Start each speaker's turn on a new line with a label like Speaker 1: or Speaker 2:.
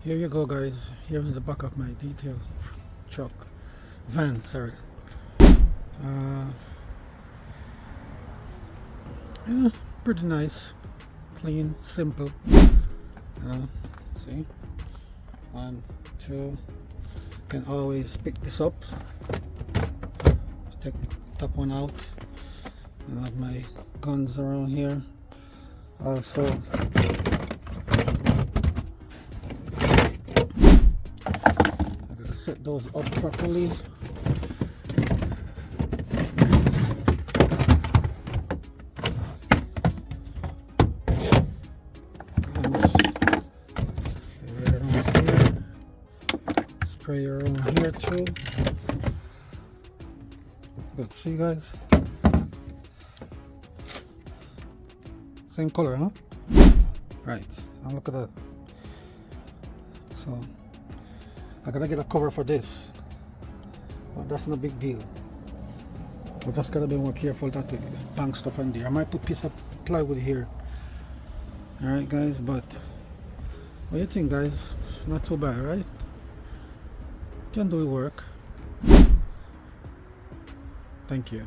Speaker 1: Here you go, guys. Here's the back of my detail truck van, sorry. uh, yeah, pretty nice, clean, simple, see, 1 2, can always pick this up, take the top one out, and have my guns around here also. Set those up properly. Spray around here too. Good, see guys? Same color, huh? Right, and look at that. So I gotta get a cover for this, but that's no big deal. I just gotta be more careful not to bang stuff on there. I might put a piece of plywood here. Alright guys, but what do you think, guys? It's not too bad, right? Can do it work. Thank you.